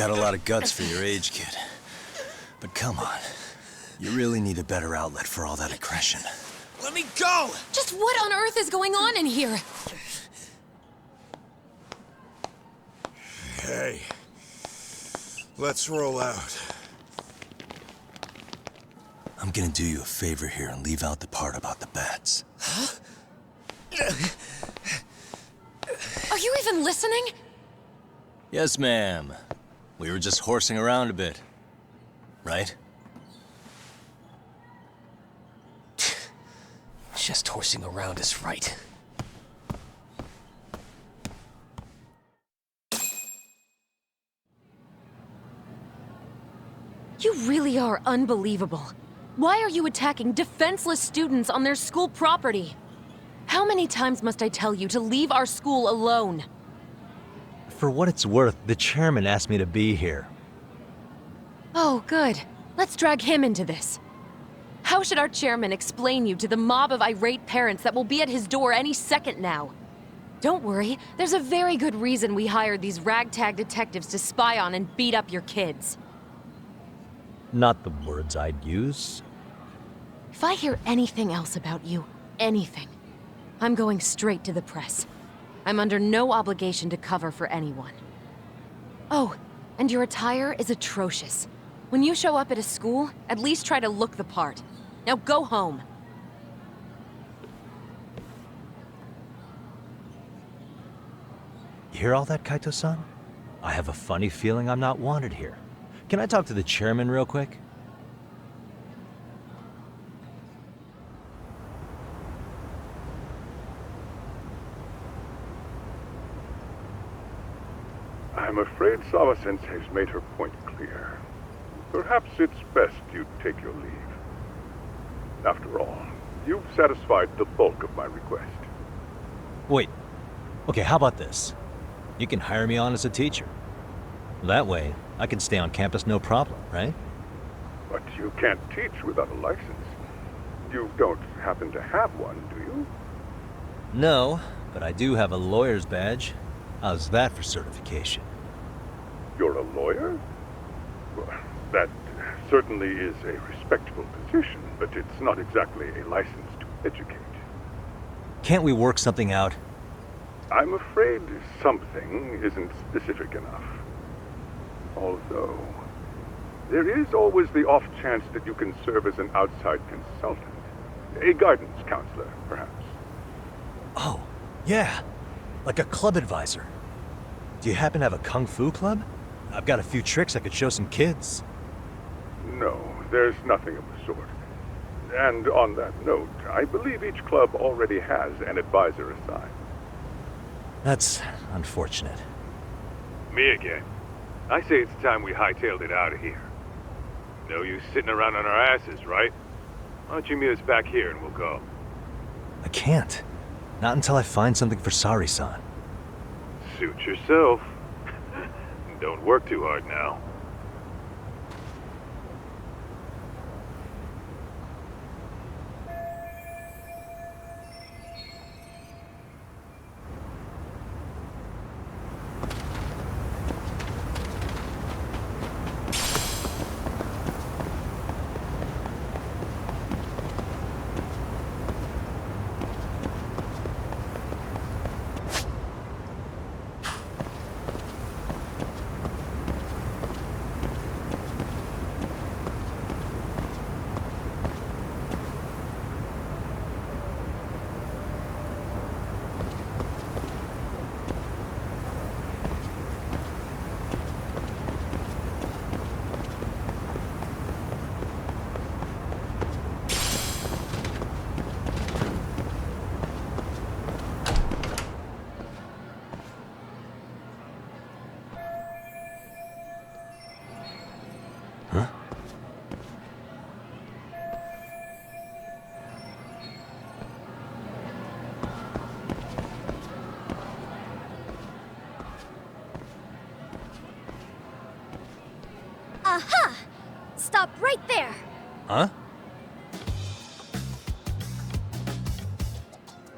got a lot of guts for your age, kid. But come on. You really need a better outlet for all that aggression. Let me go! Just what on earth is going on in here? Hey. Let's roll out. I'm gonna do you a favor here and leave out the part about the bats. Huh? Are you even listening? Yes, ma'am. We were just horsing around a bit. Right? Just horsing around is right. You really are unbelievable. Why are you attacking defenseless students on their school property? How many times must I tell you to leave our school alone? For what it's worth, the chairman asked me to be here. Oh, good. Let's drag him into this. How should our chairman explain you to the mob of irate parents that will be at his door any second now? Don't worry, there's a very good reason we hired these ragtag detectives to spy on and beat up your kids. Not the words I'd use. If I hear anything else about you, anything, I'm going straight to the press. I'm under no obligation to cover for anyone. Oh, and your attire is atrocious. When you show up at a school, at least try to look the part. Now go home. You hear all that, Kaito-san? I have a funny feeling I'm not wanted here. Can I talk to the chairman real quick? I'm afraid Sawa-sensei's made her point clear. Perhaps it's best you take your leave. After all, you've satisfied the bulk of my request. Wait. Okay, how about this? You can hire me on as a teacher. That way, I can stay on campus no problem, right? But you can't teach without a license. You don't happen to have one, do you? No, but I do have a lawyer's badge. How's that for certification? You're a lawyer? Well, that certainly is a respectable position, but it's not exactly a license to educate. Can't we work something out? I'm afraid something isn't specific enough. Although, there is always the off chance that you can serve as an outside consultant. A guidance counselor, perhaps. Oh, yeah. Like a club advisor. Do you happen to have a kung fu club? I've got a few tricks I could show some kids. No, there's nothing of the sort. And on that note, I believe each club already has an advisor assigned. That's unfortunate. Me again. I say it's time we hightailed it out of here. No use sitting around on our asses, right? Why don't you meet us back here and we'll go? I can't. Not until I find something for Sari-san. Suit yourself. Don't work too hard now. Aha! Stop right there! Huh?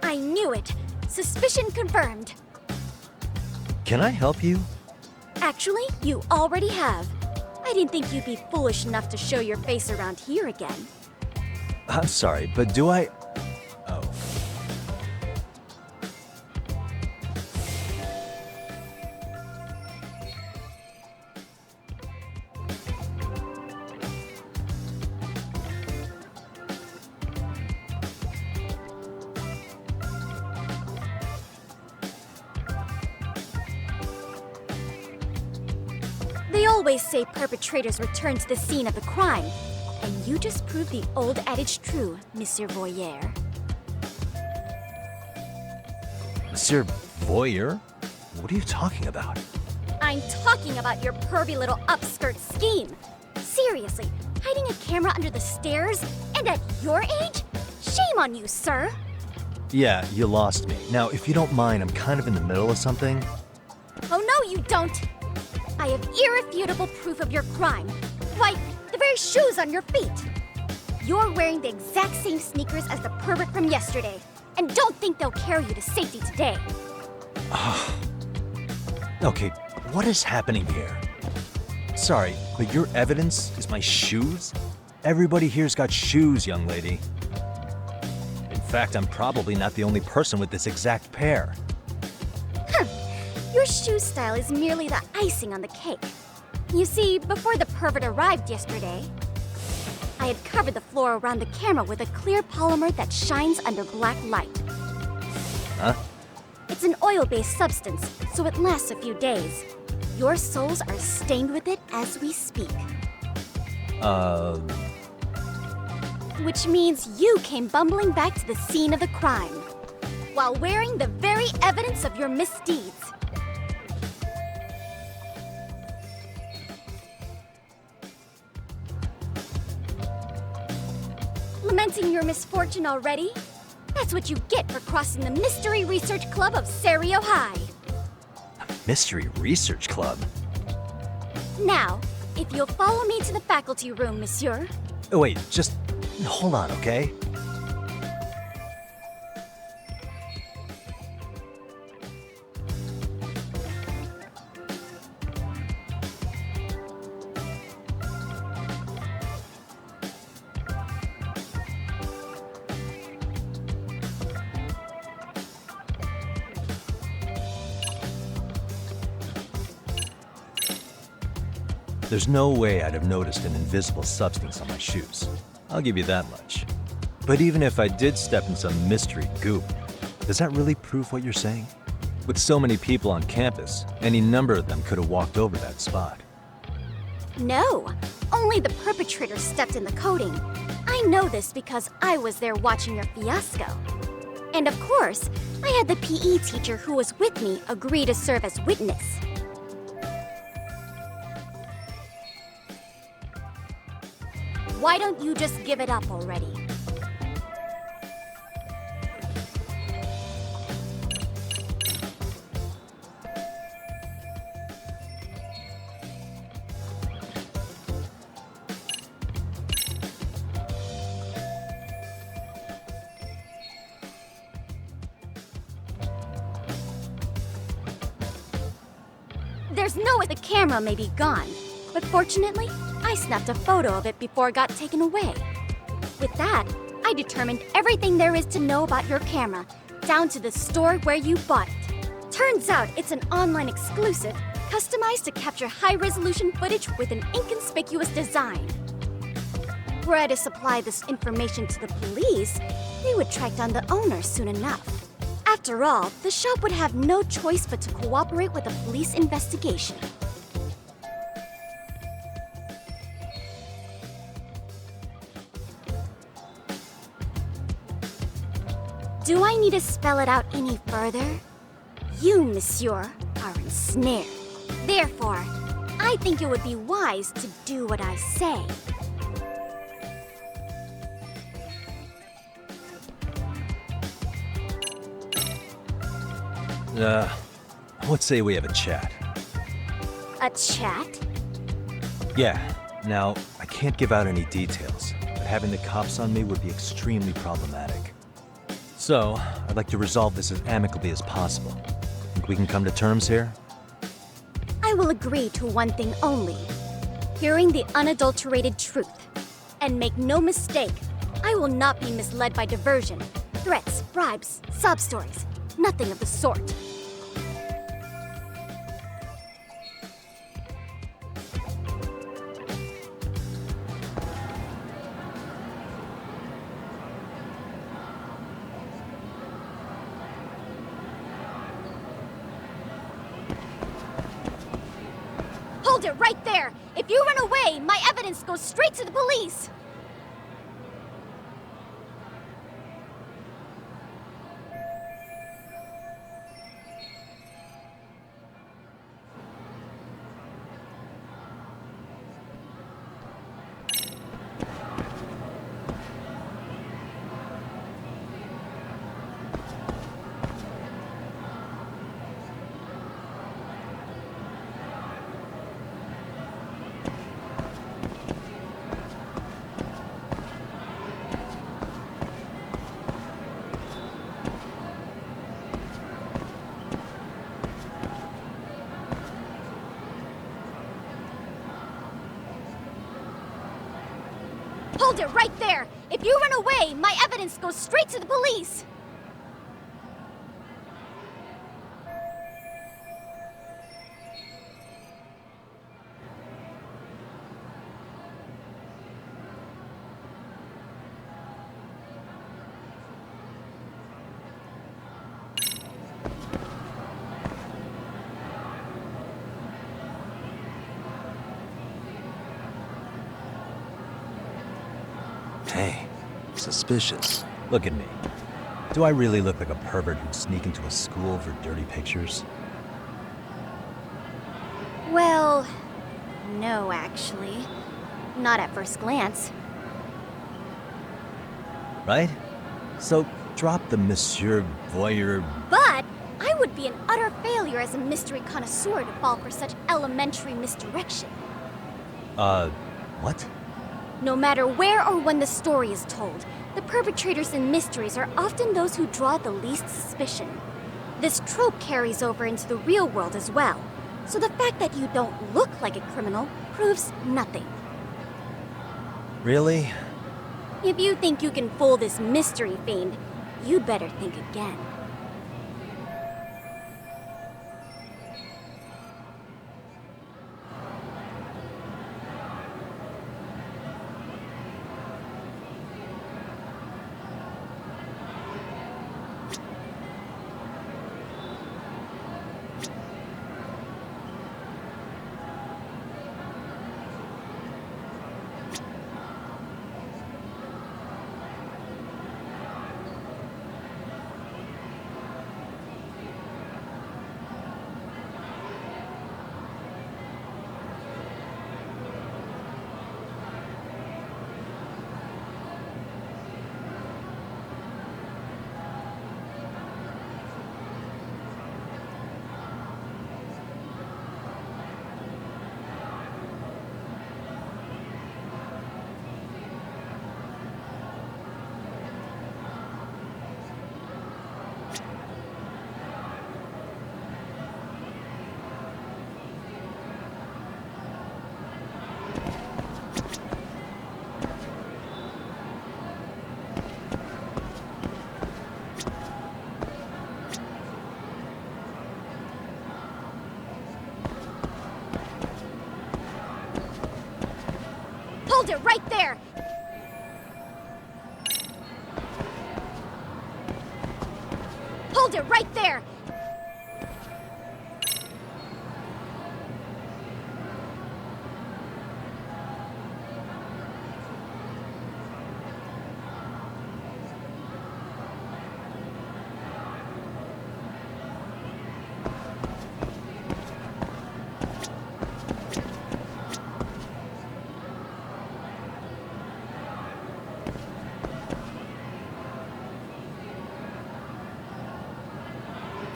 I knew it! Suspicion confirmed. Can I help you? Actually, you already have. I didn't think you'd be foolish enough to show your face around here again. I'm sorry, but do I... Oh. They always say perpetrators return to the scene of the crime. And you just proved the old adage true, Monsieur Voyeur. Monsieur Voyeur? What are you talking about? I'm talking about your pervy little upskirt scheme. Seriously, hiding a camera under the stairs? And at your age? Shame on you, sir. Yeah, you lost me. Now, if you don't mind, I'm kind of in the middle of something. Oh no, you don't! I have irrefutable proof of your crime. Why, the very shoes on your feet. You're wearing the exact same sneakers as the pervert from yesterday. And don't think they'll carry you to safety today. Okay, what is happening here? Sorry, but your evidence is my shoes? Everybody here's got shoes, young lady. In fact, I'm probably not the only person with this exact pair. Your shoe style is merely the icing on the cake. You see, before the pervert arrived yesterday, I had covered the floor around the camera with a clear polymer that shines under black light. Huh? It's an oil-based substance, so it lasts a few days. Your soles are stained with it as we speak. Which means you came bumbling back to the scene of the crime, while wearing the very evidence of your misdeeds. Lamenting your misfortune already? That's what you get for crossing the Mystery Research Club of Serio High. Mystery Research Club? Now, if you'll follow me to the faculty room, monsieur. Oh, wait, just hold on, okay? There's no way I'd have noticed an invisible substance on my shoes. I'll give you that much. But even if I did step in some mystery goop, does that really prove what you're saying? With so many people on campus, any number of them could have walked over that spot. No, only the perpetrator stepped in the coating. I know this because I was there watching your fiasco. And of course, I had the PE teacher who was with me agree to serve as witness. Why don't you just give it up already? There's no way the camera may be gone, but fortunately, I snapped a photo of it before it got taken away. With that, I determined everything there is to know about your camera, down to the store where you bought it. Turns out it's an online exclusive, customized to capture high-resolution footage with an inconspicuous design. Were I to supply this information to the police, they would track down the owner soon enough. After all, the shop would have no choice but to cooperate with the police investigation. Do I need to spell it out any further? You, monsieur, are ensnared. Therefore, I think it would be wise to do what I say. Let's say we have a chat. A chat? Yeah. Now, I can't give out any details, but having the cops on me would be extremely problematic. So, I'd like to resolve this as amicably as possible. Think we can come to terms here? I I will agree to one thing only. Hearing the unadulterated truth. And make no mistake, I will not be misled by diversion, threats, bribes, sob stories. Nothing of the sort. Hold it right there! If you run away, my evidence goes straight to the police! Hold it right there! If you run away, my evidence goes straight to the police! Hey, suspicious. Look at me. Do I really look like a pervert who'd sneak into a school for dirty pictures? Well, no, actually. Not at first glance. Right? So, drop the Monsieur Voyeur. But I would be an utter failure as a mystery connoisseur to fall for such elementary misdirection. What? No matter where or when the story is told, the perpetrators in mysteries are often those who draw the least suspicion. This trope carries over into the real world as well, so the fact that you don't look like a criminal proves nothing. Really? If you think you can fool this mystery fiend, you'd better think again. Hold it right there! Hold it right there!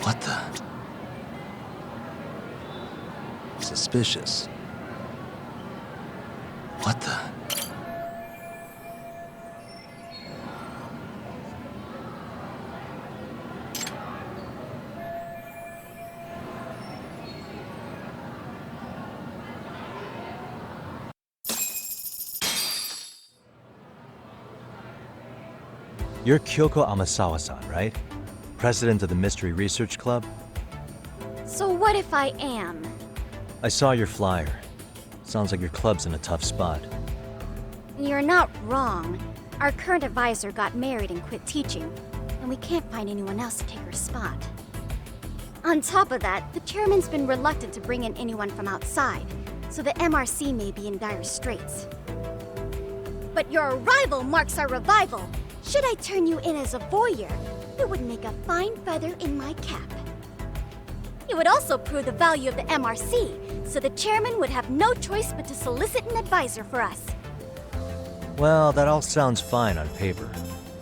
What the? Suspicious. What the? You're Kyoko Amasawa-san, right? President of the Mystery Research Club? So what if I am? I saw your flyer. Sounds like your club's in a tough spot. You're not wrong. Our current advisor got married and quit teaching, and we can't find anyone else to take her spot. On top of that, the chairman's been reluctant to bring in anyone from outside, so the MRC may be in dire straits. But your arrival marks our revival. Should I turn you in as a voyeur, it would make a fine feather in my cap. It would also prove the value of the MRC, so the chairman would have no choice but to solicit an advisor for us. Well, that all sounds fine on paper,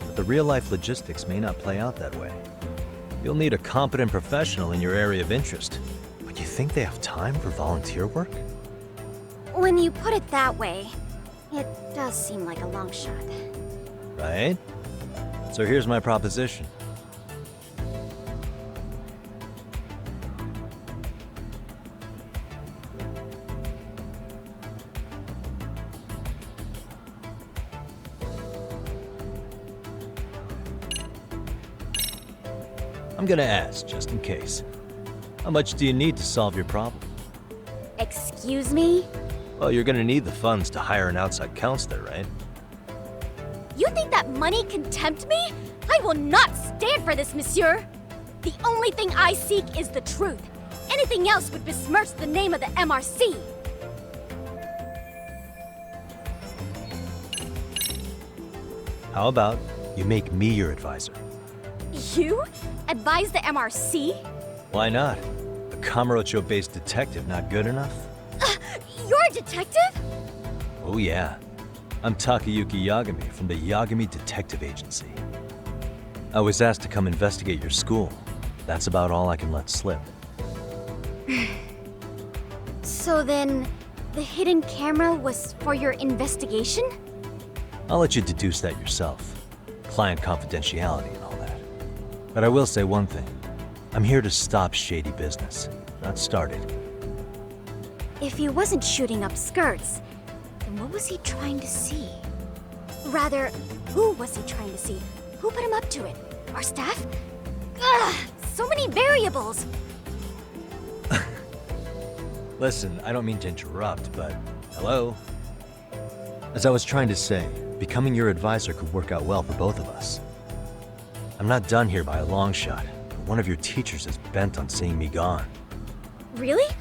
but the real-life logistics may not play out that way. You'll need a competent professional in your area of interest, but you think they have time for volunteer work? When you put it that way, it does seem like a long shot. Right? So here's my proposition. I'm gonna ask, just in case. How much do you need to solve your problem? Excuse me? Well, you're gonna need the funds to hire an outside counselor, right? You think that money can tempt me? I will not stand for this, monsieur! The only thing I seek is the truth. Anything else would besmirch the name of the MRC. How about you make me your advisor? You? Advise the MRC? Why not? A Kamurocho-based detective not good enough? You're a detective? Oh yeah. I'm Takayuki Yagami from the Yagami Detective Agency. I was asked to come investigate your school. That's about all I can let slip. So then, the hidden camera was for your investigation? I'll let you deduce that yourself. Client confidentiality and all that. But I will say one thing. I'm here to stop shady business, not start it. If he wasn't shooting up skirts, then what was he trying to see? Rather, who was he trying to see? Who put him up to it? Our staff? Ugh, so many variables! Listen, I don't mean to interrupt, but hello? As I was trying to say, becoming your advisor could work out well for both of us. I'm not done here by a long shot, but one of your teachers is bent on seeing me gone. Really?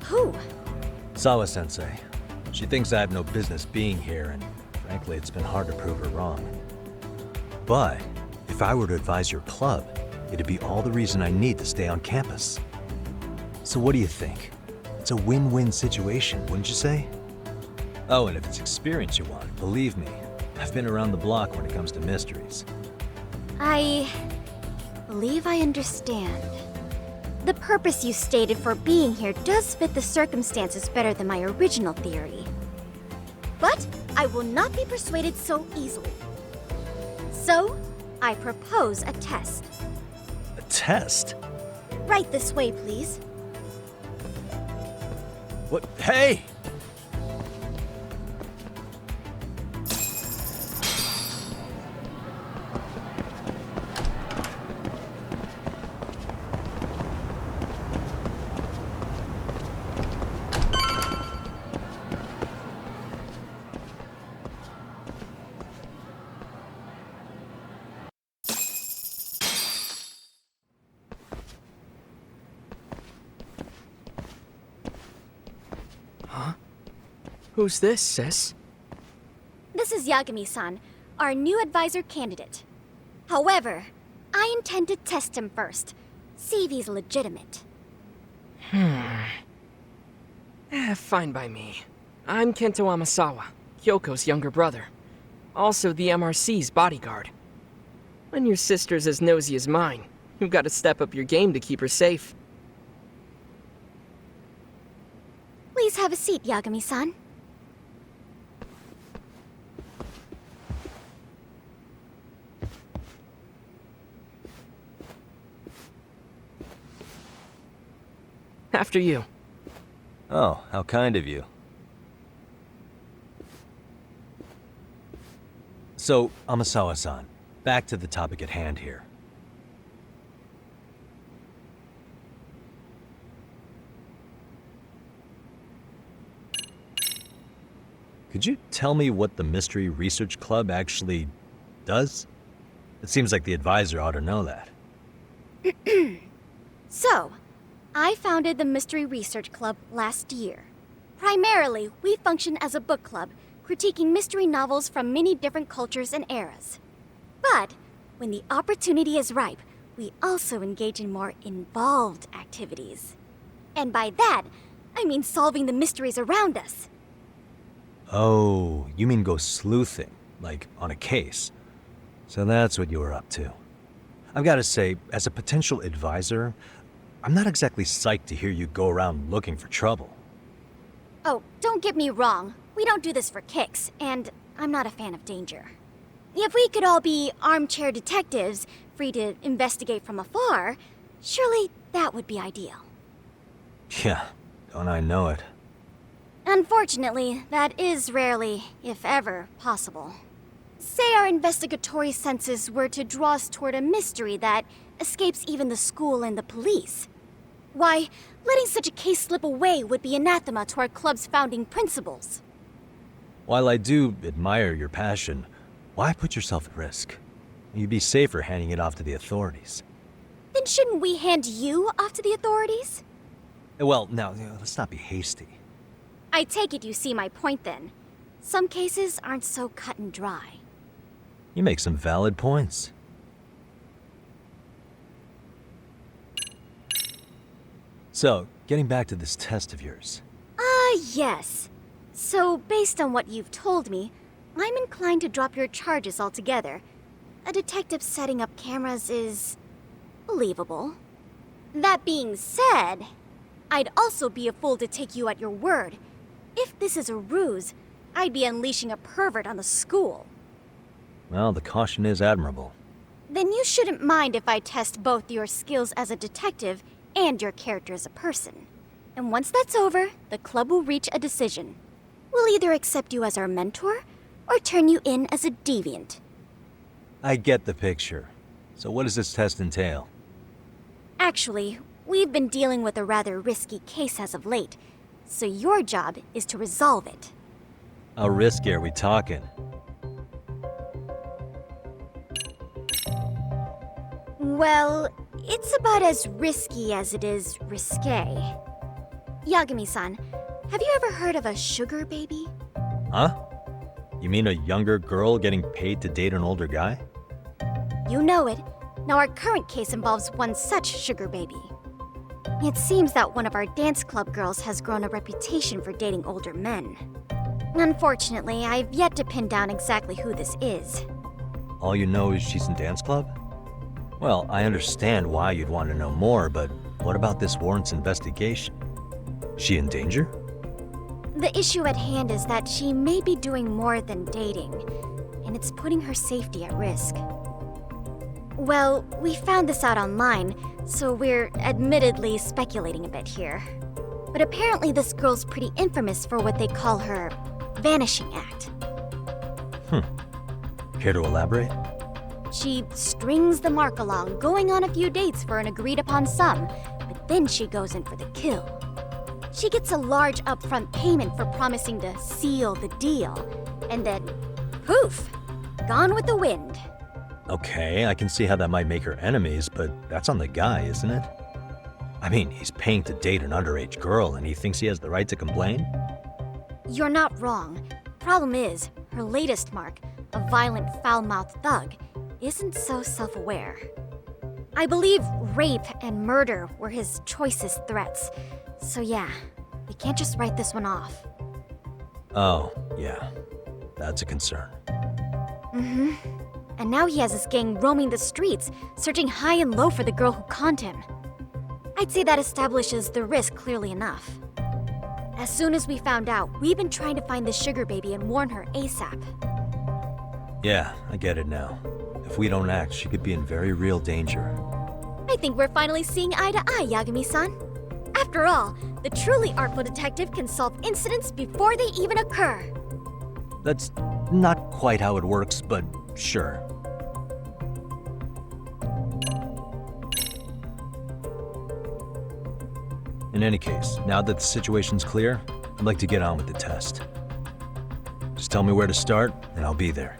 Who? Sawa-sensei. She thinks I have no business being here, and frankly, it's been hard to prove her wrong. But if I were to advise your club, it'd be all the reason I need to stay on campus. So what do you think? It's a win-win situation, wouldn't you say? Oh, and if it's experience you want, believe me, I've been around the block when it comes to mysteries. I believe I understand. The purpose you stated for being here does fit the circumstances better than my original theory. But I will not be persuaded so easily. So, I propose a test. A test? Right this way, please. What? Hey! Who's this, sis? This is Yagami-san, our new advisor candidate. However, I intend to test him first. See if he's legitimate. Fine by me. I'm Kento Amasawa, Kyoko's younger brother. Also the MRC's bodyguard. When your sister's as nosy as mine, you've got to step up your game to keep her safe. Please have a seat, Yagami-san. After you. Oh, how kind of you. So, Amasawa-san, back to the topic at hand here. Could you tell me what the Mystery Research Club actually does? It seems like the advisor ought to know that. So, I founded the Mystery Research Club last year. Primarily, we function as a book club, critiquing mystery novels from many different cultures and eras. But, when the opportunity is ripe, we also engage in more involved activities. And by that, I mean solving the mysteries around us. Oh, you mean go sleuthing, like on a case. So that's what you were up to. I've got to say, as a potential advisor, I'm not exactly psyched to hear you go around looking for trouble. Oh, don't get me wrong. We don't do this for kicks, and I'm not a fan of danger. If we could all be armchair detectives, free to investigate from afar, surely that would be ideal. Yeah, don't I know it. Unfortunately, that is rarely, if ever, possible. Say our investigatory senses were to draw us toward a mystery that escapes even the school and the police. Why, letting such a case slip away would be anathema to our club's founding principles. While I do admire your passion, why put yourself at risk? You'd be safer handing it off to the authorities. Then shouldn't we hand you off to the authorities? Well, now, let's not be hasty. I take it you see my point then. Some cases aren't so cut and dry. You make some valid points. So, getting back to this test of yours. Yes. So, based on what you've told me, I'm inclined to drop your charges altogether. A detective setting up cameras is believable. That being said, I'd also be a fool to take you at your word. If this is a ruse, I'd be unleashing a pervert on the school. Well, the caution is admirable. Then you shouldn't mind if I test both your skills as a detective and your character as a person. And once that's over, the club will reach a decision. We'll either accept you as our mentor, or turn you in as a deviant. I get the picture. So what does this test entail? Actually, we've been dealing with a rather risky case as of late, so your job is to resolve it. How risky are we talking? Well, it's about as risky as it is risque. Yagami-san, have you ever heard of a sugar baby? Huh? You mean a younger girl getting paid to date an older guy? You know it. Now our current case involves one such sugar baby. It seems that one of our dance club girls has grown a reputation for dating older men. Unfortunately, I've yet to pin down exactly who this is. All you know is she's in dance club? Well, I understand why you'd want to know more, but what about this warrants investigation? She in danger? The issue at hand is that she may be doing more than dating, and it's putting her safety at risk. Well, we found this out online, so we're admittedly speculating a bit here. But apparently this girl's pretty infamous for what they call her vanishing act. Care to elaborate? She strings the mark along, going on a few dates for an agreed-upon sum, but then she goes in for the kill. She gets a large upfront payment for promising to seal the deal, and then, poof, gone with the wind. Okay, I can see how that might make her enemies, but that's on the guy, isn't it? I mean, he's paying to date an underage girl, and he thinks he has the right to complain? You're not wrong. Problem is, her latest mark, a violent, foul-mouthed thug, isn't so self-aware. I believe rape and murder were his choicest threats. So yeah, we can't just write this one off. Oh, yeah. That's a concern. Mm-hmm. And now he has his gang roaming the streets, searching high and low for the girl who conned him. I'd say that establishes the risk clearly enough. As soon as we found out, we've been trying to find the sugar baby and warn her ASAP. Yeah, I get it now. If we don't act, she could be in very real danger. I think we're finally seeing eye to eye, Yagami-san. After all, the truly artful detective can solve incidents before they even occur. That's not quite how it works, but sure. In any case, now that the situation's clear, I'd like to get on with the test. Just tell me where to start, and I'll be there.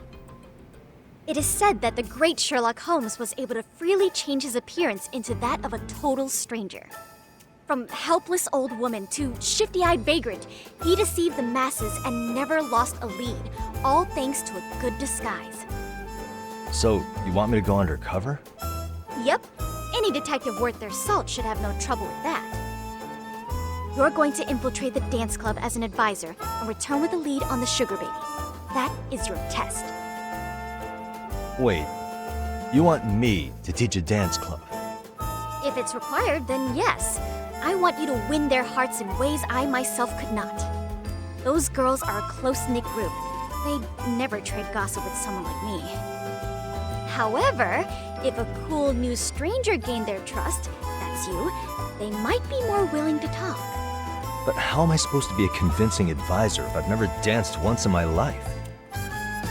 It is said that the great Sherlock Holmes was able to freely change his appearance into that of a total stranger. From helpless old woman to shifty-eyed vagrant, he deceived the masses and never lost a lead, all thanks to a good disguise. So, you want me to go undercover? Yep, any detective worth their salt should have no trouble with that. You're going to infiltrate the dance club as an advisor and return with a lead on the sugar baby. That is your test. Wait, you want me to teach a dance club? If it's required, then yes. I want you to win their hearts in ways I myself could not. Those girls are a close-knit group. They'd never trade gossip with someone like me. However, if a cool new stranger gained their trust, that's you, they might be more willing to talk. But how am I supposed to be a convincing advisor if I've never danced once in my life?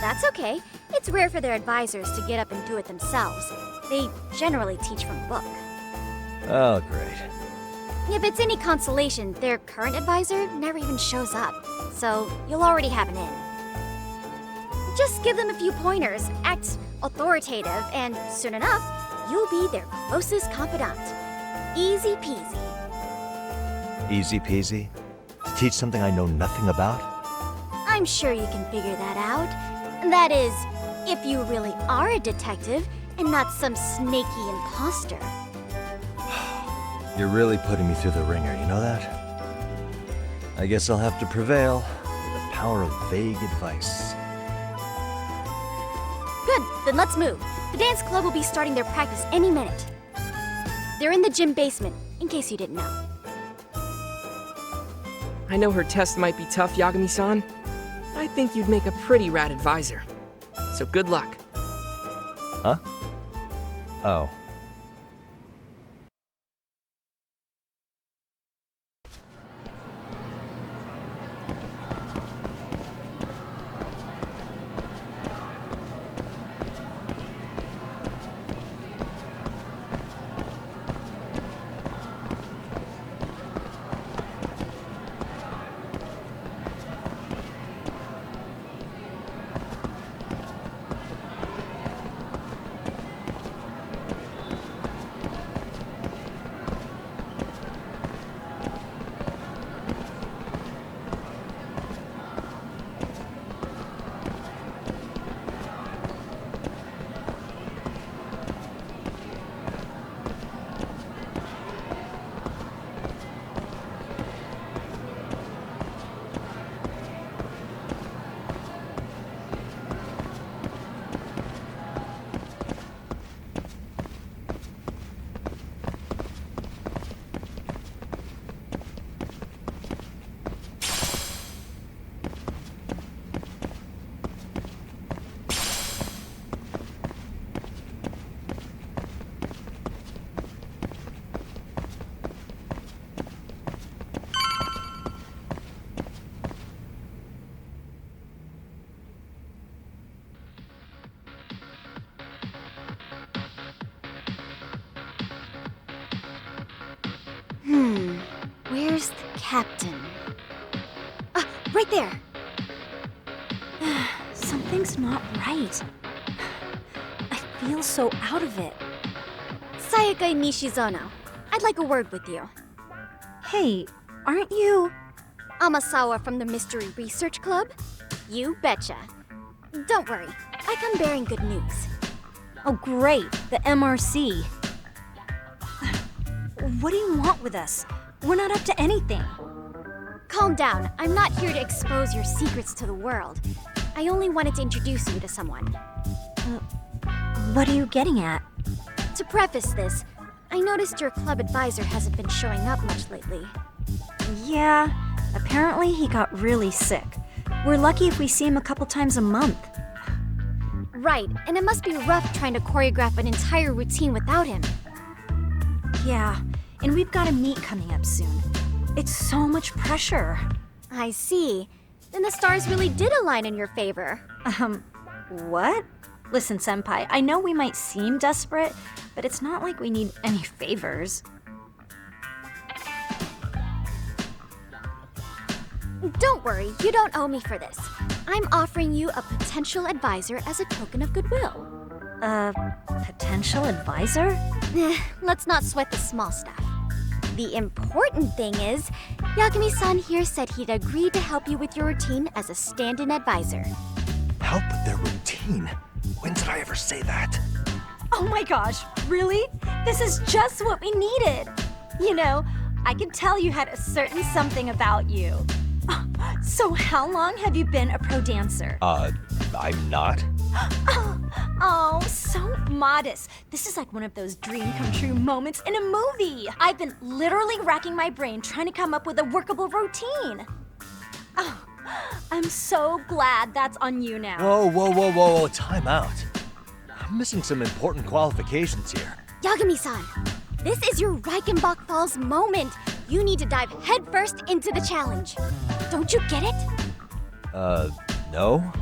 That's okay. It's rare for their advisors to get up and do it themselves. They generally teach from a book. Oh, great. If it's any consolation, their current advisor never even shows up, so you'll already have an in. Just give them a few pointers, act authoritative, and soon enough, you'll be their closest confidant. Easy peasy. Easy peasy? To teach something I know nothing about? I'm sure you can figure that out. That is, if you really are a detective and not some snaky imposter. You're really putting me through the ringer, you know that? I guess I'll have to prevail with the power of vague advice. Good, then let's move. The dance club will be starting their practice any minute. They're in the gym basement, in case you didn't know. I know her test might be tough, Yagami-san. I think you'd make a pretty rad advisor. So good luck. Huh? Oh. Where's the captain? Ah, right there! Something's not right. I feel so out of it. Sayaka Nishizono, I'd like a word with you. Hey, aren't you... Amasawa from the Mystery Research Club? You betcha. Don't worry, I come bearing good news. Oh great, the MRC. What do you want with us? We're not up to anything. Calm down, I'm not here to expose your secrets to the world. I only wanted to introduce you to someone. What are you getting at? To preface this, I noticed your club advisor hasn't been showing up much lately. Yeah, apparently he got really sick. We're lucky if we see him a couple times a month. Right, and it must be rough trying to choreograph an entire routine without him. Yeah, and we've got a meet coming up soon. It's so much pressure. I see. Then the stars really did align in your favor. What? Listen, Senpai, I know we might seem desperate, but it's not like we need any favors. Don't worry, you don't owe me for this. I'm offering you a potential advisor as a token of goodwill. A potential advisor? Let's not sweat the small stuff. The important thing is, Yagami-san here said he'd agree to help you with your routine as a stand-in advisor. Help with their routine? When did I ever say that? Oh my gosh, really? This is just what we needed. You know, I could tell you had a certain something about you. So how long have you been a pro dancer? I'm not. Oh, so modest. This is like one of those dream come true moments in a movie. I've been literally racking my brain trying to come up with a workable routine. Oh, I'm so glad that's on you now. Whoa, time out. I'm missing some important qualifications here. Yagami-san, this is your Reichenbach Falls moment. You need to dive headfirst into the challenge. Don't you get it? No?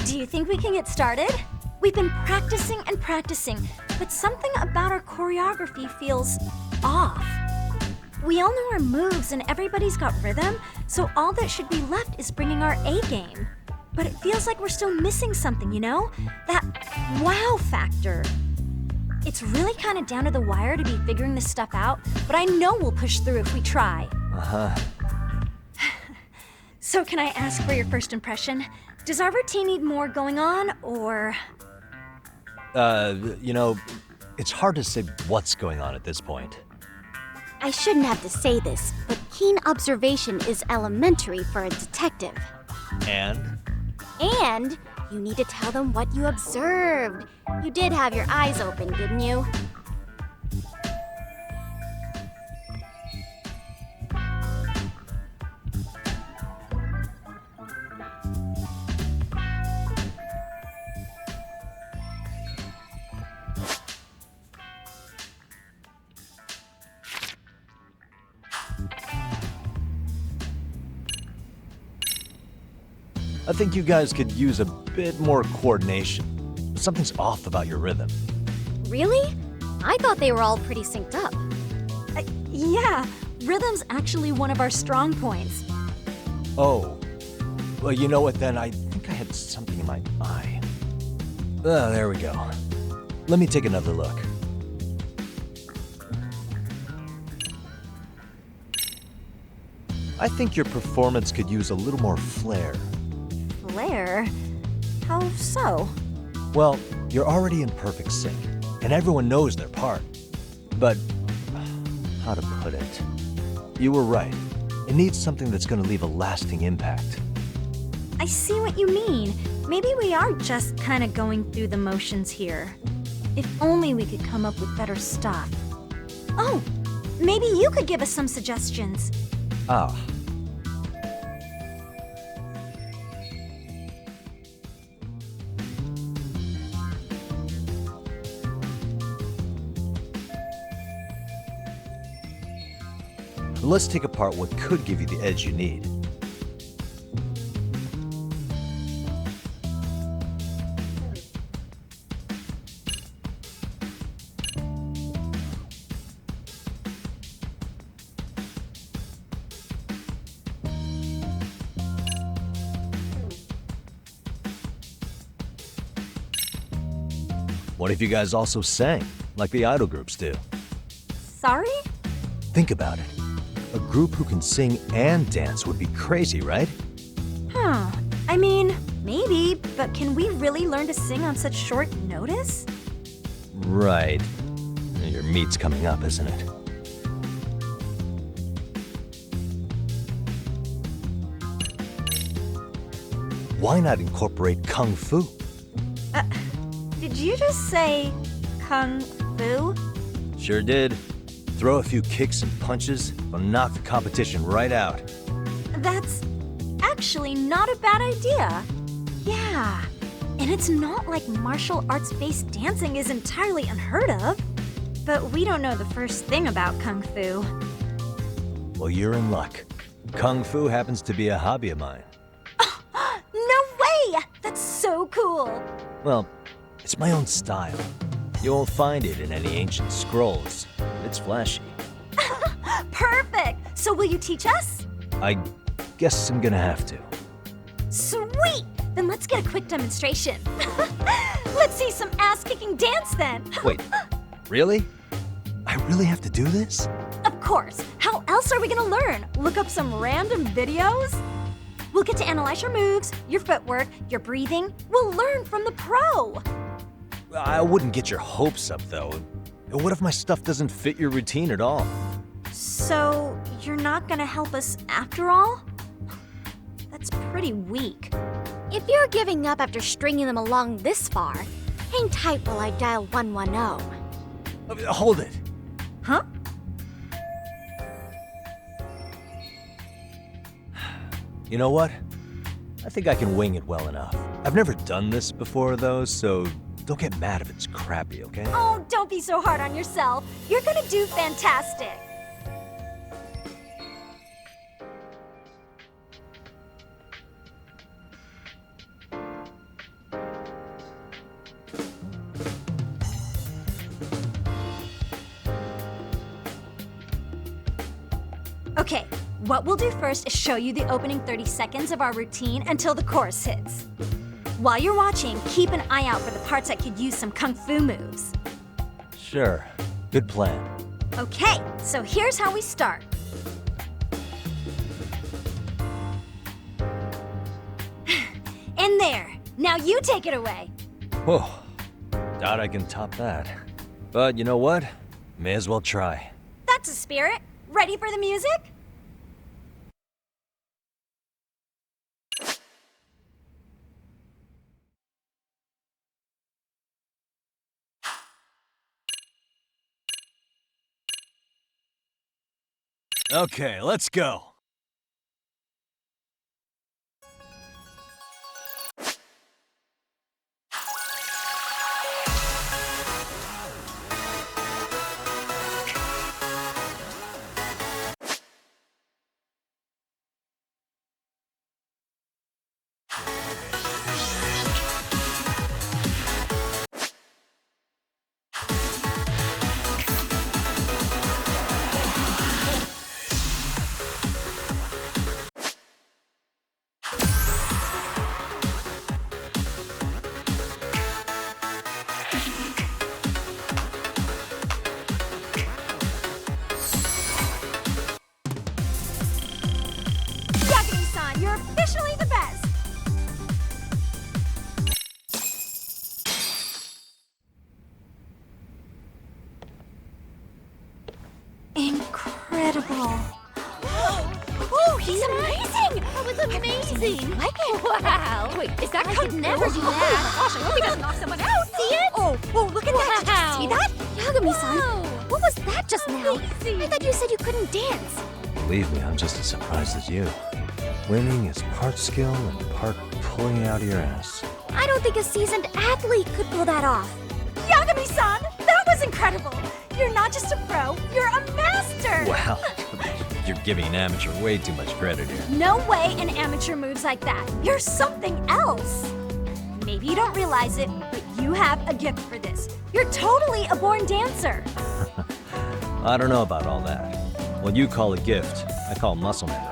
Do you think we can get started? We've been practicing and practicing, but something about our choreography feels off. We all know our moves and everybody's got rhythm, so all that should be left is bringing our A game. But it feels like we're still missing something, you know? That wow factor. It's really kind of down to the wire to be figuring this stuff out, but I know we'll push through if we try. Uh-huh. So can I ask for your first impression? Does our routine need more going on, or...? You know, it's hard to say what's going on at this point. I shouldn't have to say this, but keen observation is elementary for a detective. And? And you need to tell them what you observed. You did have your eyes open, didn't you? I think you guys could use a bit more coordination. Something's off about your rhythm. Really? I thought they were all pretty synced up. Yeah, rhythm's actually one of our strong points. Oh. Well, you know what then? I think I had something in my eye. Ah, there we go. Let me take another look. I think your performance could use a little more flair. Flair? How so? Well, you're already in perfect sync, and everyone knows their part. But, how to put it? You were right. It needs something that's going to leave a lasting impact. I see what you mean. Maybe we are just kind of going through the motions here. If only we could come up with better stuff. Oh, maybe you could give us some suggestions. Ah. Let's take apart what could give you the edge you need. What if you guys also sang, like the idol groups do? Sorry? Think about it. A group who can sing and dance would be crazy, right? Huh. I mean, maybe, but can we really learn to sing on such short notice? Right. Your meet's coming up, isn't it? Why not incorporate Kung Fu? Did you just say Kung Fu? Sure did. Throw a few kicks and punches, will knock the competition right out. That's actually not a bad idea. Yeah, and it's not like martial arts-based dancing is entirely unheard of. But we don't know the first thing about Kung Fu. Well, you're in luck. Kung Fu happens to be a hobby of mine. No way! That's so cool! Well, it's my own style. You won't find it in any ancient scrolls. It's flashy. Perfect! So will you teach us? I guess I'm gonna have to. Sweet! Then let's get a quick demonstration. Let's see some ass-kicking dance then. Wait, really? I really have to do this? Of course. How else are we gonna learn? Look up some random videos? We'll get to analyze your moves, your footwork, your breathing. We'll learn from the pro. I wouldn't get your hopes up, though. What if my stuff doesn't fit your routine at all? So, you're not gonna help us after all? That's pretty weak. If you're giving up after stringing them along this far, hang tight while I dial 110. Hold it. Huh? You know what? I think I can wing it well enough. I've never done this before, though, so don't get mad if it's crappy, okay? Oh, don't be so hard on yourself. You're gonna do fantastic. Okay, what we'll do first is show you the opening 30 seconds of our routine until the chorus hits. While you're watching, keep an eye out for the parts that could use some kung fu moves. Sure. Good plan. Okay, so here's how we start. In there. Now you take it away. Whoa. Doubt I can top that. But you know what? May as well try. That's a spirit. Ready for the music? Okay, let's go. Yagami-san, you're officially the best! Incredible. Oh, he's amazing! That was amazing! Wow! Wait, is that I could never do that. Oh my gosh, I hope he doesn't knock someone out! See it? Oh, look at that. Did you see that? Yagami-san, Wow. what was that just now? I thought you said you couldn't dance. Believe me, I'm just as surprised as you. Winning is part skill and part pulling it out of your ass. I don't think a seasoned athlete could pull that off. Yagami-san, that was incredible. You're not just a pro, you're a master. Wow. You're giving an amateur way too much credit here. No way an amateur moves like that. You're something else. Maybe you don't realize it, but you have a gift for this. You're totally a born dancer. I don't know about all that. What you call a gift, I call muscle memory.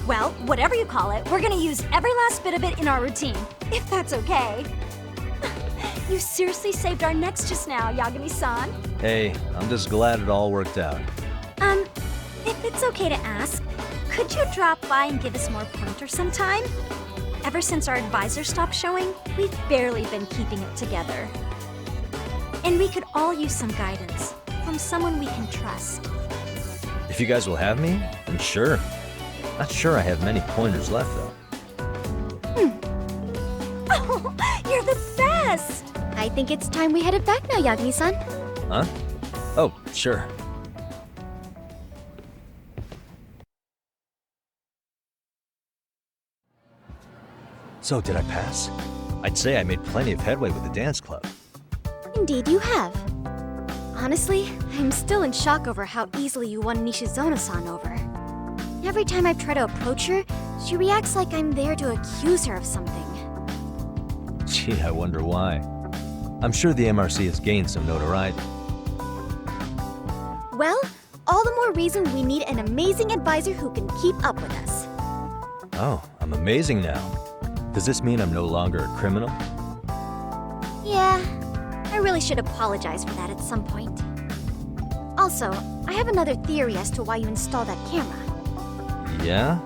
Well, whatever you call it, we're gonna use every last bit of it in our routine, if that's okay. You seriously saved our necks just now, Yagami-san. Hey, I'm just glad it all worked out. If it's okay to ask, could you drop by and give us more pointers sometime? Ever since our advisor stopped showing, we've barely been keeping it together. And we could all use some guidance from someone we can trust. If you guys will have me, then sure. Not sure I have many pointers left, though. Oh, you're the best! I think it's time we headed back now, Yagami-san. Huh? Oh, sure. So, did I pass? I'd say I made plenty of headway with the dance club. Indeed you have. Honestly, I'm still in shock over how easily you won Nishizono-san over. Every time I try to approach her, she reacts like I'm there to accuse her of something. Gee, I wonder why. I'm sure the MRC has gained some notoriety. Well, all the more reason we need an amazing advisor who can keep up with us. Oh, I'm amazing now. Does this mean I'm no longer a criminal? Yeah, I really should apologize for that at some point. Also, I have another theory as to why you installed that camera. Yeah?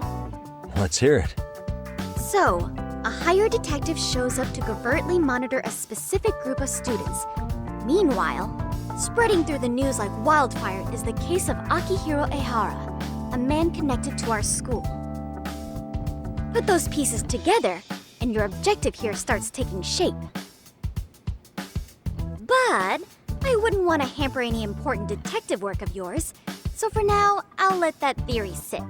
Let's hear it. So, a hired detective shows up to covertly monitor a specific group of students. Meanwhile, spreading through the news like wildfire is the case of Akihiro Ehara, a man connected to our school. Put those pieces together, and your objective here starts taking shape. But I wouldn't want to hamper any important detective work of yours, so for now, I'll let that theory sit.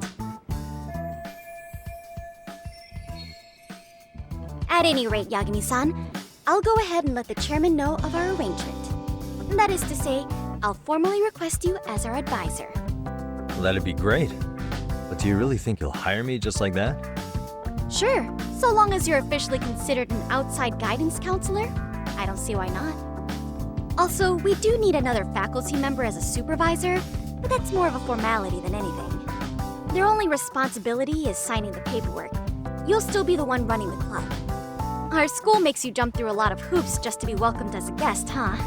At any rate, Yagami-san, I'll go ahead and let the chairman know of our arrangement. That is to say, I'll formally request you as our advisor. Well, that'd be great. But do you really think you'll hire me just like that? Sure, so long as you're officially considered an outside guidance counselor, I don't see why not. Also, we do need another faculty member as a supervisor, but that's more of a formality than anything. Their only responsibility is signing the paperwork. You'll still be the one running the club. Our school makes you jump through a lot of hoops just to be welcomed as a guest, huh?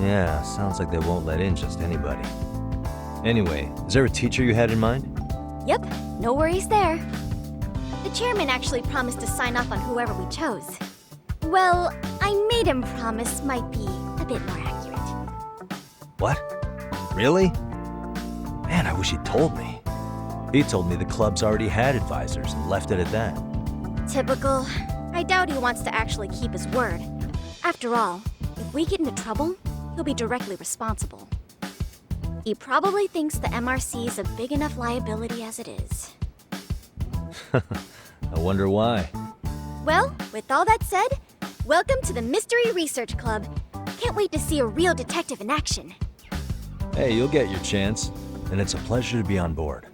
Yeah, sounds like they won't let in just anybody. Anyway, is there a teacher you had in mind? Yep, no worries there. The chairman actually promised to sign off on whoever we chose. Well, I made him promise might be a bit more accurate. What? Really? Man, I wish he'd told me. He told me the club's already had advisors and left it at that. Typical. I doubt he wants to actually keep his word. After all, if we get into trouble, he'll be directly responsible. He probably thinks the MRC is a big enough liability as it is. I wonder why. Well, with all that said, welcome to the Mystery Research Club. Can't wait to see a real detective in action. Hey, you'll get your chance, and it's a pleasure to be on board.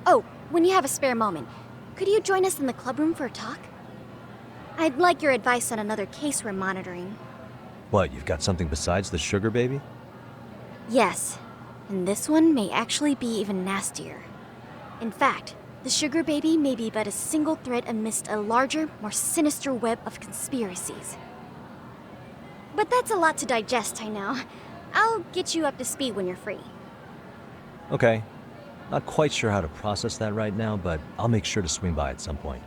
Oh, when you have a spare moment, could you join us in the clubroom for a talk? I'd like your advice on another case we're monitoring. What, you've got something besides the sugar baby? Yes, and this one may actually be even nastier. In fact, the sugar baby may be but a single thread amidst a larger, more sinister web of conspiracies. But that's a lot to digest, I know. I'll get you up to speed when you're free. Okay. Not quite sure how to process that right now, but I'll make sure to swing by at some point.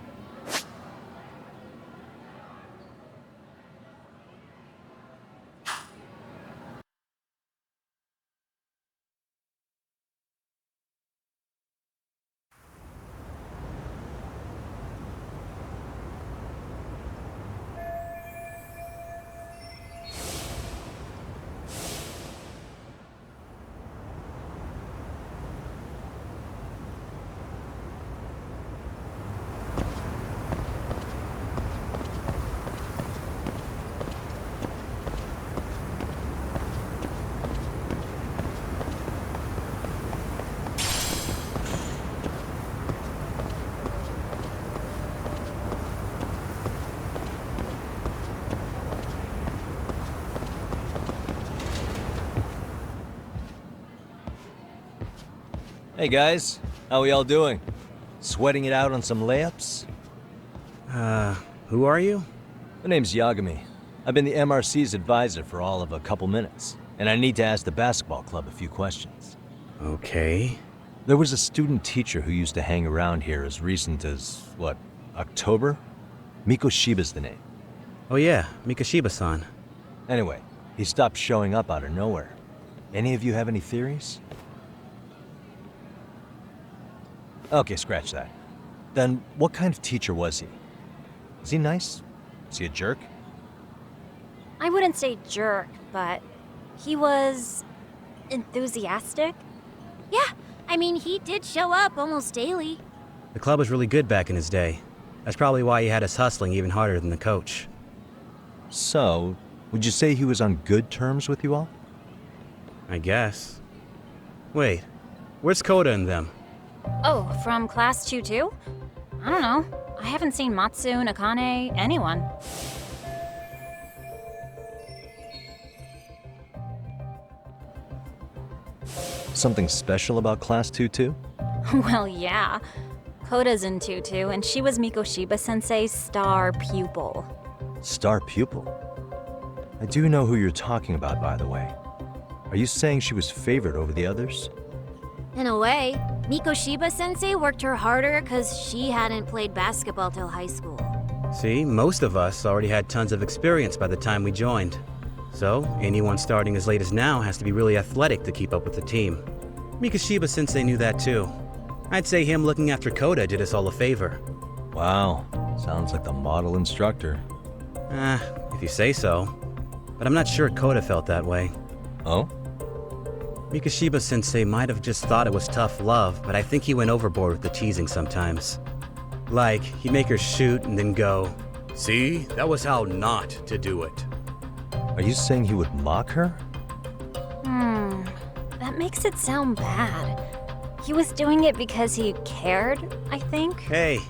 Hey guys, how we all doing? Sweating it out on some layups? Who are you? My name's Yagami. I've been the MRC's advisor for all of a couple minutes, and I need to ask the basketball club a few questions. Okay. There was a student teacher who used to hang around here as recent as, what, October? Mikoshiba's the name. Oh yeah, Mikoshiba-san. Anyway, he stopped showing up out of nowhere. Any of you have any theories? Okay, scratch that. Then, what kind of teacher was he? Was he nice? Was he a jerk? I wouldn't say jerk, but he was enthusiastic. Yeah, I mean, he did show up almost daily. The club was really good back in his day. That's probably why he had us hustling even harder than the coach. So, would you say he was on good terms with you all? I guess. Wait, where's Koda and them? Oh, from class 2 too? I don't know. I haven't seen Matsu, Nakane, anyone. something special about Class 2-2? Well, yeah. Koda's in tutu, and she was Mikoshiba-sensei's star pupil. Star pupil? I do know who you're talking about, by the way. Are you saying she was favored over the others? In a way, Mikoshiba-sensei worked her harder because she hadn't played basketball till high school. See, most of us already had tons of experience by the time we joined. So, anyone starting as late as now has to be really athletic to keep up with the team. Mikoshiba-sensei knew that too. I'd say him looking after Koda did us all a favor. Wow, sounds like the model instructor. If you say so. But I'm not sure Koda felt that way. Oh? Mikoshiba-sensei might have just thought it was tough love, but I think he went overboard with the teasing sometimes. Like, he'd make her shoot and then go, "See, that was how not to do it." Are you saying he would mock her? That makes it sound bad. He was doing it because he cared, I think. Hey,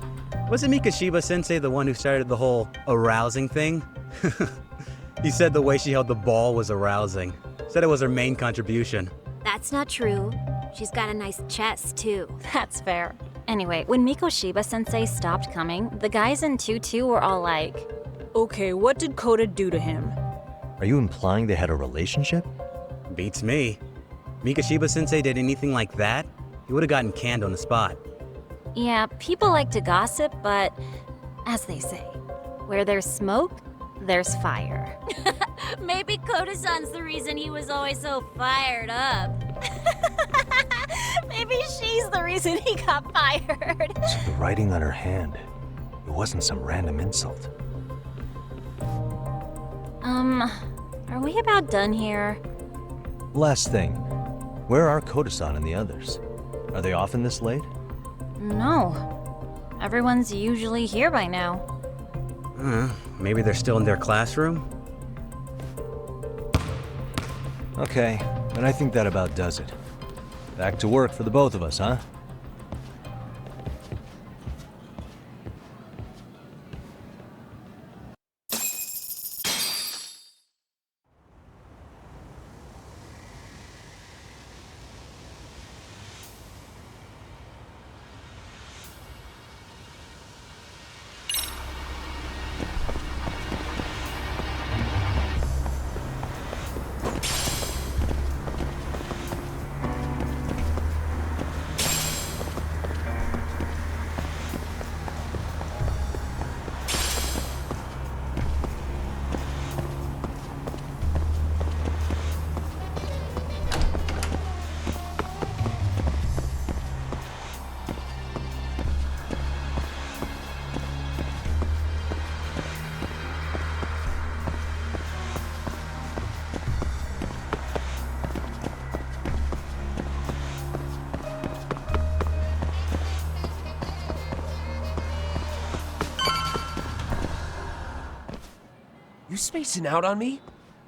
wasn't Mikoshiba-sensei the one who started the whole arousing thing? He said the way she held the ball was arousing. Said it was her main contribution. That's not true. She's got a nice chest, too. That's fair. Anyway, when Mikoshiba-sensei stopped coming, the guys in tutu were all like, Okay, what did Koda do to him? Are you implying they had a relationship? Beats me. Mikoshiba-sensei did anything like that, he would have gotten canned on the spot. yeah, people like to gossip, but as they say, where there's smoke, there's fire. Maybe Koda-san's the reason he was always so fired up. Maybe she's the reason he got fired. So the writing on her hand, it wasn't some random insult. Are we about done here? Last thing, where are Koda-san and the others? Are they often this late? No. Everyone's usually here by now. Maybe they're still in their classroom? Okay, and I think that about does it. Back to work for the both of us, huh? You spacing out on me?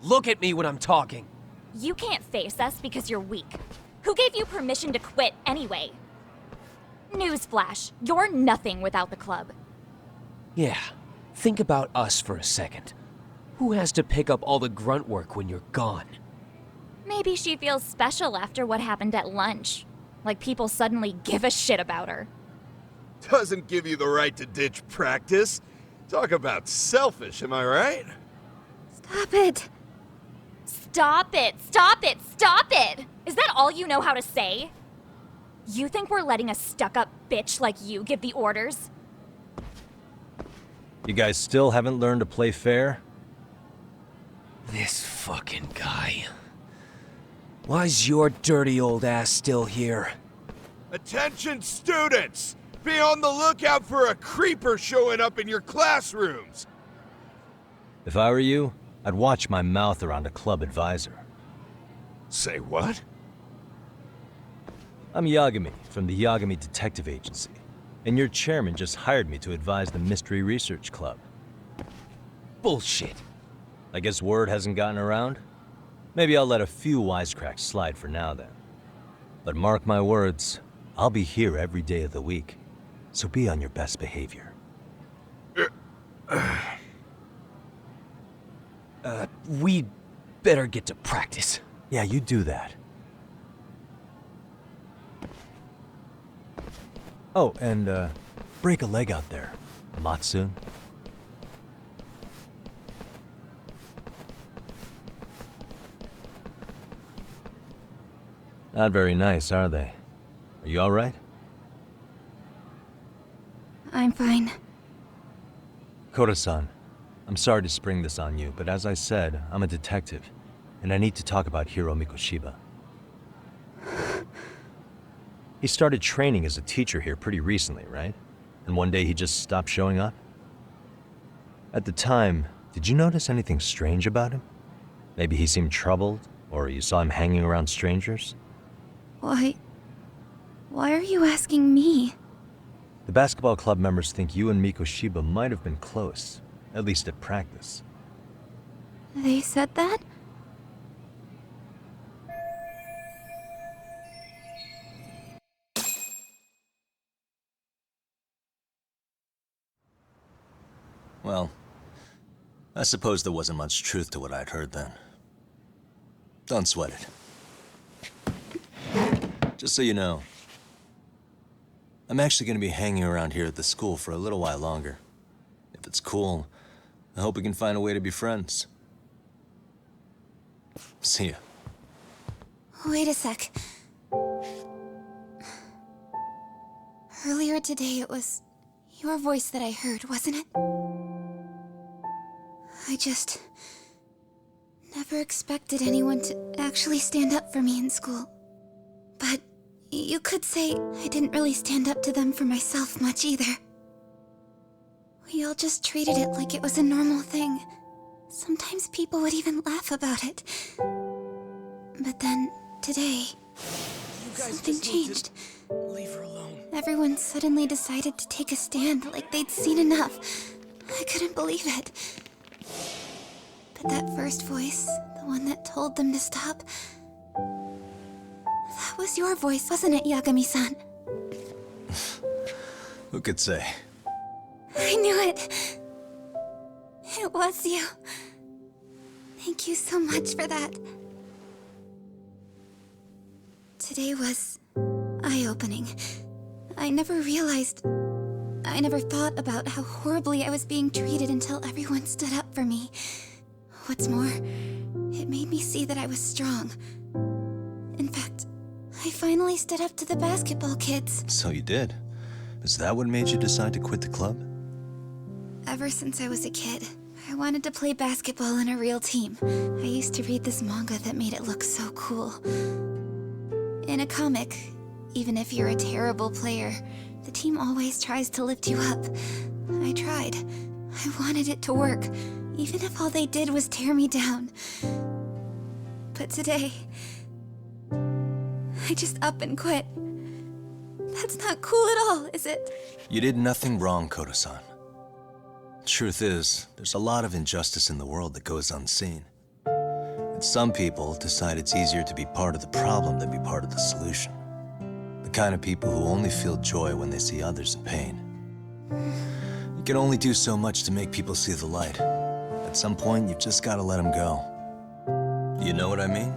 Look at me when I'm talking. You can't face us because you're weak. Who gave you permission to quit anyway? Newsflash, you're nothing without the club. Yeah, think about us for a second. Who has to pick up all the grunt work when you're gone? Maybe she feels special after what happened at lunch. Like people suddenly give a shit about her. Doesn't give you the right to ditch practice. Talk about selfish, am I right? Stop it! Stop it! Stop it! Stop it! Is that all you know how to say? You think we're letting a stuck-up bitch like you give the orders? You guys still haven't learned to play fair? This fucking guy. Why's your dirty old ass still here? Attention students! Be on the lookout for a creeper showing up in your classrooms! If I were you, I'd watch my mouth around a club advisor. Say what? I'm Yagami from the Yagami Detective Agency, and your chairman just hired me to advise the Mystery Research Club. Bullshit. I guess word hasn't gotten around? Maybe I'll let a few wisecracks slide for now then. But mark my words, I'll be here every day of the week, so be on your best behavior. We'd better get to practice. Yeah, you do that. Oh, and, break a leg out there, Matsu. Not very nice, are they? Are you alright? I'm fine. Koda-san, I'm sorry to spring this on you, but as I said, I'm a detective, and I need to talk about Hiro Mikoshiba. He started training as a teacher here pretty recently, right? And one day he just stopped showing up? At the time, did you notice anything strange about him? Maybe he seemed troubled, or you saw him hanging around strangers? Why are you asking me? The basketball club members think you and Mikoshiba might have been close, at least at practice. They said that? Well, I suppose there wasn't much truth to what I'd heard then. Don't sweat it. Just so you know, I'm actually going to be hanging around here at the school for a little while longer. If it's cool, I hope we can find a way to be friends. See ya. Wait a sec. Earlier today, it was your voice that I heard, wasn't it? I just never expected anyone to actually stand up for me in school. But you could say I didn't really stand up to them for myself much either. We all just treated it like it was a normal thing. Sometimes people would even laugh about it. But then, today, something changed. Leave her alone. Everyone suddenly decided to take a stand like they'd seen enough. I couldn't believe it. But that first voice, the one that told them to stop, that was your voice, wasn't it, Yagami-san? Who could say? I knew it. It was you. Thank you so much for that. Today was eye-opening. I never thought about how horribly I was being treated until everyone stood up for me. What's more, it made me see that I was strong. In fact, I finally stood up to the basketball kids. So you did. Is that what made you decide to quit the club? Ever since I was a kid, I wanted to play basketball in a real team. I used to read this manga that made it look so cool. In a comic, even if you're a terrible player, the team always tries to lift you up. I tried. I wanted it to work, even if all they did was tear me down. But today, I just up and quit. That's not cool at all, is it? You did nothing wrong, Koda-san. Truth is, there's a lot of injustice in the world that goes unseen. And some people decide it's easier to be part of the problem than be part of the solution. The kind of people who only feel joy when they see others in pain. You can only do so much to make people see the light. At some point, you've just got to let them go. You know what I mean?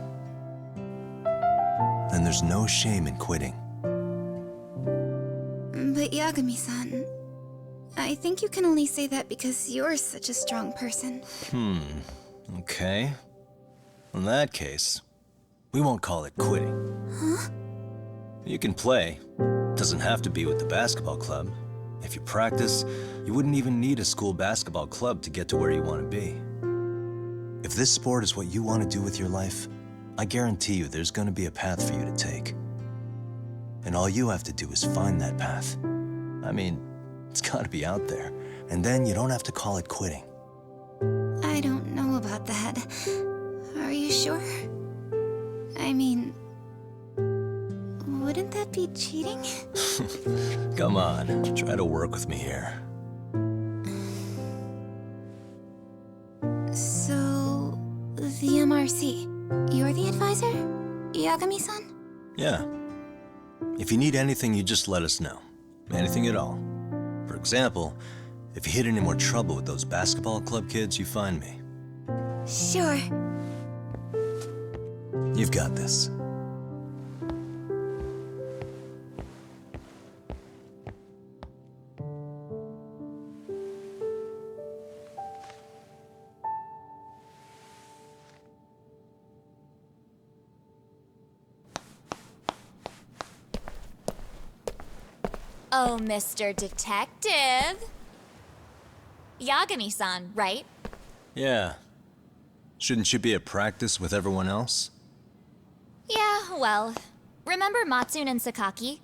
Then there's no shame in quitting. But Yagami-san, I think you can only say that because you're such a strong person. Okay. In that case, we won't call it quitting. Huh? You can play. Doesn't have to be with the basketball club. If you practice, you wouldn't even need a school basketball club to get to where you want to be. If this sport is what you want to do with your life, I guarantee you there's going to be a path for you to take. And all you have to do is find that path. I mean, it's got to be out there. And then you don't have to call it quitting. I don't know about that. Are you sure? I mean, wouldn't that be cheating? Come on, try to work with me here. So, the MRC, you're the advisor? Yagami-san? Yeah. If you need anything, you just let us know. Anything at all. For example, if you hit any more trouble with those basketball club kids, you find me. Sure. You've got this. Oh, Mr. Detective. Yagami-san, right? Yeah. Shouldn't you be at practice with everyone else? Yeah, well, remember Matsune and Sakaki?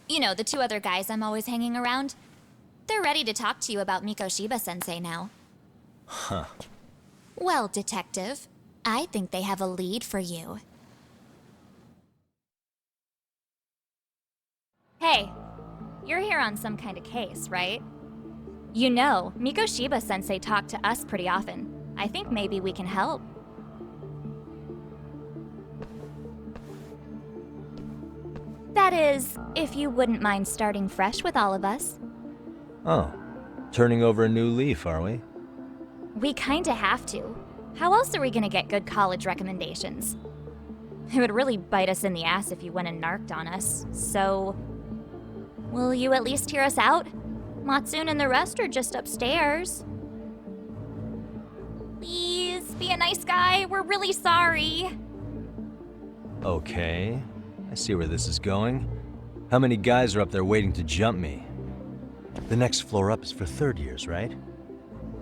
You know, the two other guys I'm always hanging around? They're ready to talk to you about Mikoshiba-sensei now. Huh. Well, Detective, I think they have a lead for you. Hey, you're here on some kind of case, right? You know, Mikoshiba-sensei talked to us pretty often. I think maybe we can help. That is, if you wouldn't mind starting fresh with all of us. Oh, turning over a new leaf, are we? We kinda have to. How else are we gonna get good college recommendations? It would really bite us in the ass if you went and narked on us, so... Will you at least hear us out? Matsune and the rest are just upstairs. Please, be a nice guy. We're really sorry. Okay, I see where this is going. How many guys are up there waiting to jump me? The next floor up is for third years, right?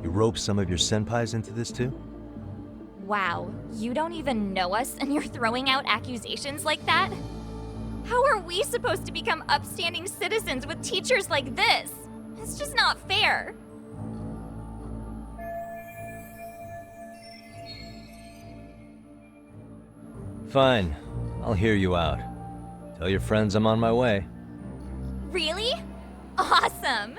You rope some of your senpais into this too? Wow, you don't even know us and you're throwing out accusations like that? How are we supposed to become upstanding citizens with teachers like this? It's just not fair. Fine, I'll hear you out. Tell your friends I'm on my way. Really? Awesome!